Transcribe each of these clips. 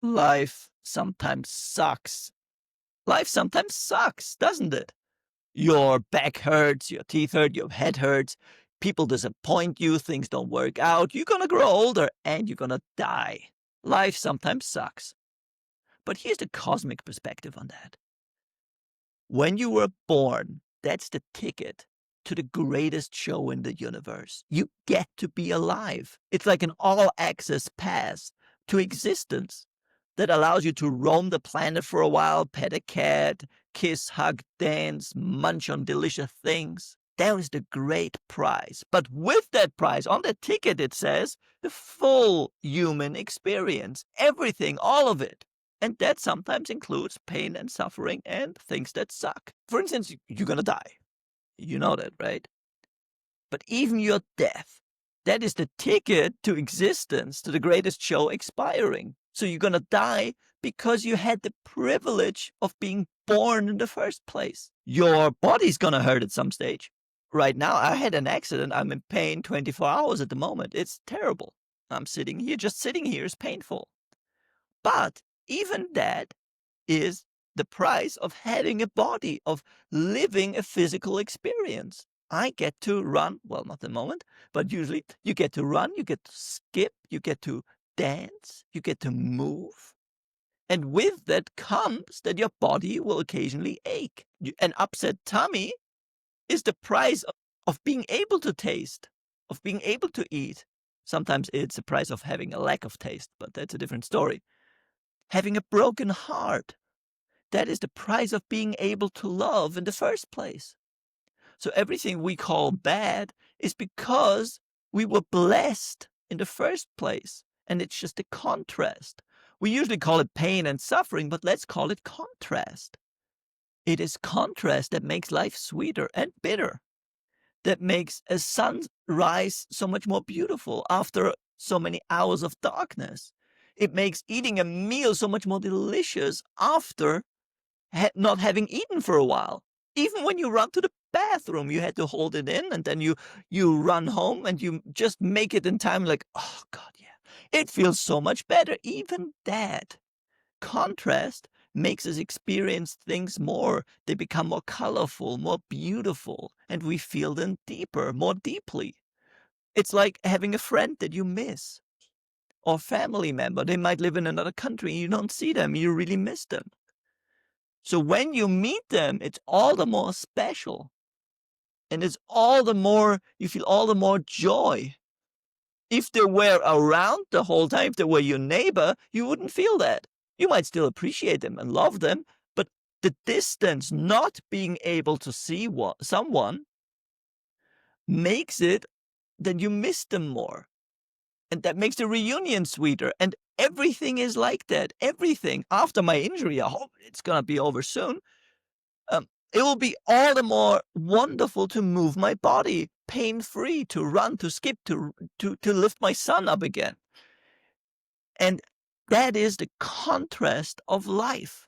Life sometimes sucks. Life sometimes sucks, doesn't it? Your back hurts, your teeth hurt, your head hurts, people disappoint you, things don't work out, you're gonna grow older and you're gonna die. Life sometimes sucks. But here's the cosmic perspective on that. When you were born, that's the ticket to the greatest show in the universe. You get to be alive. It's like an all access pass to existence that allows you to roam the planet for a while, pet a cat, kiss, hug, dance, munch on delicious things. That is the great prize. But with that prize, on the ticket, it says the full human experience, everything, all of it. And that sometimes includes pain and suffering and things that suck. For instance, you're going to die. You know that, right? But even your death, that is the ticket to existence, to the greatest show expiring. So you're going to die because you had the privilege of being born in the first place. Your body's going to hurt at some stage. Right now, I had an accident. I'm in pain 24 hours at the moment. It's terrible. I'm sitting here. Just sitting here is painful. But even that is the price of having a body, of living a physical experience. I get to run, well, not at the moment, but usually you get to run, you get to skip, you get to dance, you get to move. And with that comes that your body will occasionally ache. An upset tummy is the price of being able to taste, of being able to eat. Sometimes it's the price of having a lack of taste, but that's a different story. Having a broken heart, that is the price of being able to love in the first place. So everything we call bad is because we were blessed in the first place. And it's just a contrast. We usually call it pain and suffering, but let's call it contrast. It is contrast that makes life sweeter and bitter, that makes a sunrise so much more beautiful after so many hours of darkness. It makes eating a meal so much more delicious after not having eaten for a while. Even when you run to the bathroom, you had to hold it in, and then you run home and you just make it in time, like, oh God, yeah. It feels so much better. Even that contrast makes us experience things more. They become more colorful, more beautiful, and we feel them deeper, more deeply. It's like having a friend that you miss, or family member. They might live in another country. You don't see them. You really miss them. So when you meet them, it's all the more special. And it's all the more, you feel all the more joy. If they were around the whole time, if they were your neighbor, you wouldn't feel that. You might still appreciate them and love them, but the distance, not being able to see someone, makes it that you miss them more. And that makes the reunion sweeter. And everything is like that. Everything. After my injury, I hope it's going to be over soon. It will be all the more wonderful to move my body pain-free, to run, to skip, to lift my son up again. And that is the contrast of life.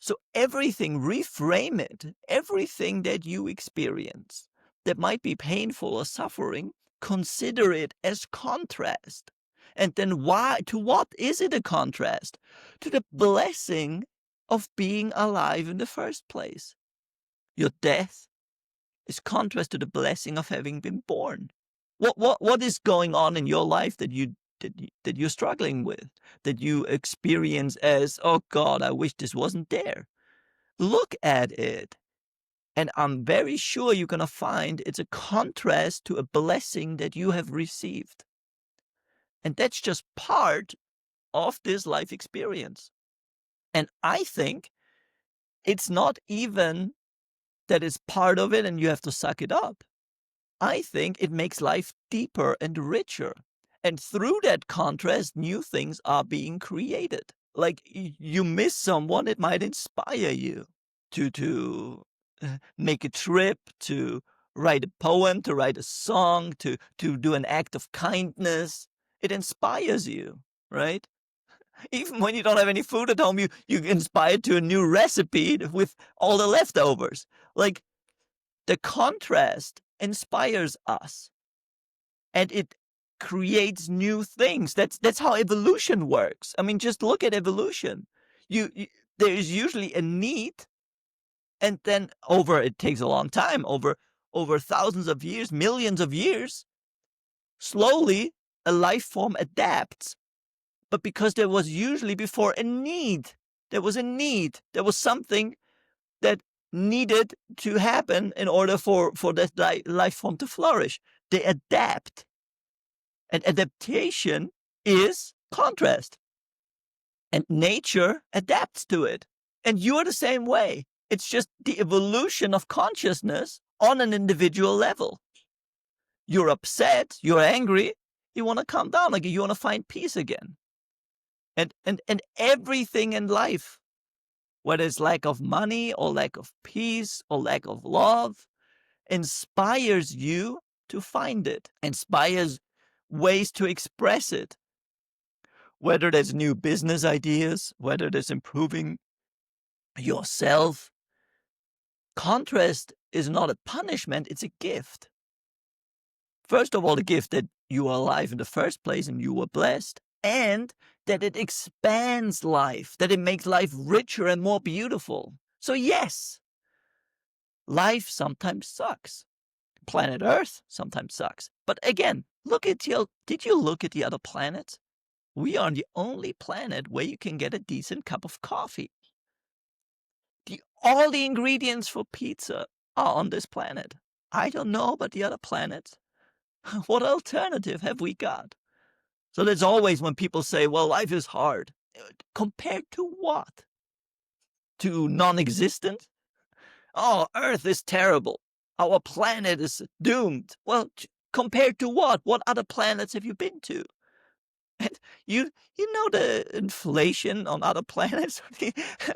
So everything, reframe it, everything that you experience that might be painful or suffering, consider it as contrast. And then to what is it a contrast? To the blessing of being alive in the first place. Your death is contrast to the blessing of having been born. What is going on in your life that you're struggling with, that you experience as, oh God, I wish this wasn't there? Look at it, and I'm very sure you're gonna find it's a contrast to a blessing that you have received. And that's just part of this life experience. And I think it's not even that it's part of it and you have to suck it up. I think it makes life deeper and richer. And through that contrast, new things are being created. Like you miss someone, it might inspire you to make a trip, to write a poem, to write a song, to do an act of kindness. It inspires you, right? Even when you don't have any food at home, you get inspired to a new recipe with all the leftovers. Like the contrast inspires us. And it creates new things. That's how evolution works. I mean, just look at evolution. You there is usually a need, and then it takes a long time, over thousands of years, millions of years, slowly a life form adapts. But because there was usually before a need, there was a need, there was something that needed to happen in order for that life form to flourish. They adapt. And adaptation is contrast. And nature adapts to it. And you are the same way. It's just the evolution of consciousness on an individual level. You're upset, you're angry, you want to calm down again, you want to find peace again. And everything in life, whether it's lack of money or lack of peace or lack of love, inspires you to find it, inspires ways to express it. Whether there's new business ideas, whether there's improving yourself. Contrast is not a punishment, it's a gift. First of all, the gift that you are alive in the first place and you were blessed, and that it expands life, that it makes life richer and more beautiful. So yes, life sometimes sucks. Planet Earth sometimes sucks. But again, did you look at the other planets? We are the only planet where you can get a decent cup of coffee. All the ingredients for pizza are on this planet. I don't know about the other planets. What alternative have we got? So there's always when people say, well, life is hard. Compared to what? To non-existent? Oh, Earth is terrible. Our planet is doomed. Well, compared to what? What other planets have you been to? And you know the inflation on other planets? I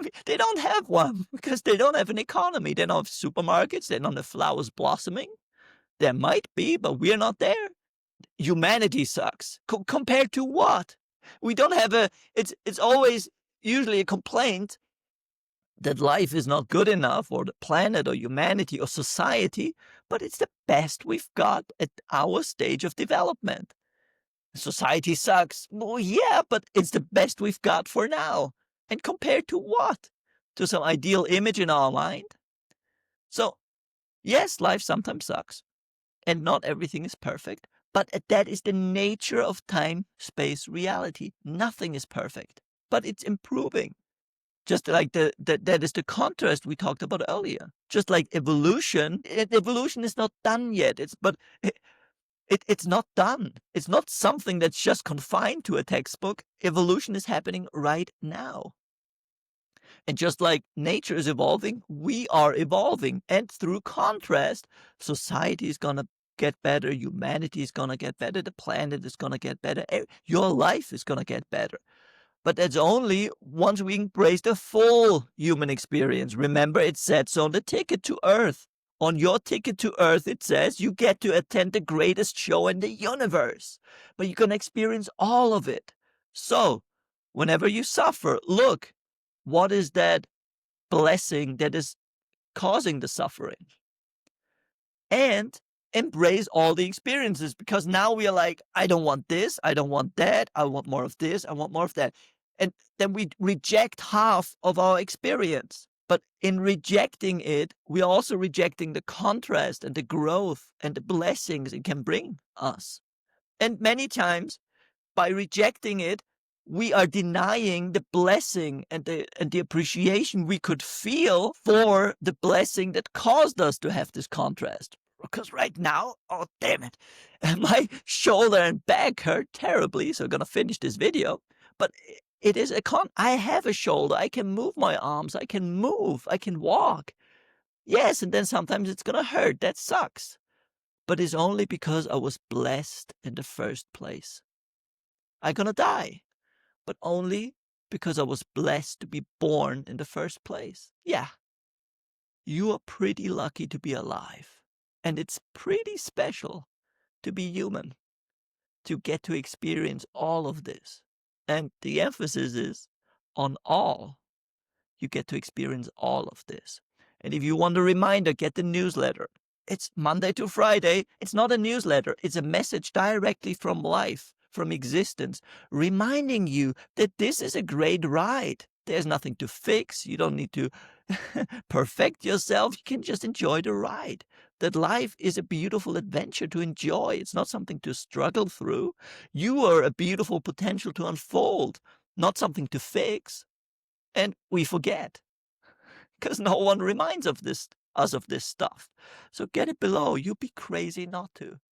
mean, they don't have one because they don't have an economy. They don't have supermarkets. They don't have flowers blossoming. There might be, but we're not there. Humanity sucks. Compared to what? We don't have it's always usually a complaint that life is not good enough, or the planet, or humanity, or society, but it's the best we've got at our stage of development. Society sucks. Well, yeah, but it's the best we've got for now. And compared to what? To some ideal image in our mind? So, yes, life sometimes sucks. And not everything is perfect. But that is the nature of time, space, reality. Nothing is perfect. But it's improving. Just like that is the contrast we talked about earlier. Just like evolution is not done yet. It's not done. It's not something that's just confined to a textbook. Evolution is happening right now. And just like nature is evolving, we are evolving. And through contrast, society is going to get better. Humanity is going to get better. The planet is going to get better. Your life is going to get better. But that's only once we embrace the full human experience. Remember, it said so on the ticket to Earth. On your ticket to Earth, it says you get to attend the greatest show in the universe. But you can experience all of it. So, whenever you suffer, look, what is that blessing that is causing the suffering? And embrace all the experiences, because now we are like, I don't want this, I don't want that, I want more of this, I want more of that. And then we reject half of our experience. But in rejecting it, we are also rejecting the contrast and the growth and the blessings it can bring us. And many times, by rejecting it, we are denying the blessing and the appreciation we could feel for the blessing that caused us to have this contrast. Because right now, oh damn it, my shoulder and back hurt terribly, so I'm gonna finish this video. But it is I have a shoulder, I can move my arms, I can move, I can walk. Yes, and then sometimes it's gonna hurt, that sucks. But it's only because I was blessed in the first place. I'm gonna die, but only because I was blessed to be born in the first place. Yeah, you are pretty lucky to be alive. And it's pretty special to be human, to get to experience all of this. And the emphasis is on all. You get to experience all of this. And if you want a reminder, get the newsletter. It's Monday to Friday. It's not a newsletter. It's a message directly from life, from existence, reminding you that this is a great ride. There's nothing to fix. You don't need to perfect yourself. You can just enjoy the ride. That life is a beautiful adventure to enjoy. It's not something to struggle through. You are a beautiful potential to unfold, not something to fix. And we forget because no one reminds of this us of this stuff. So get it below. You'd be crazy not to.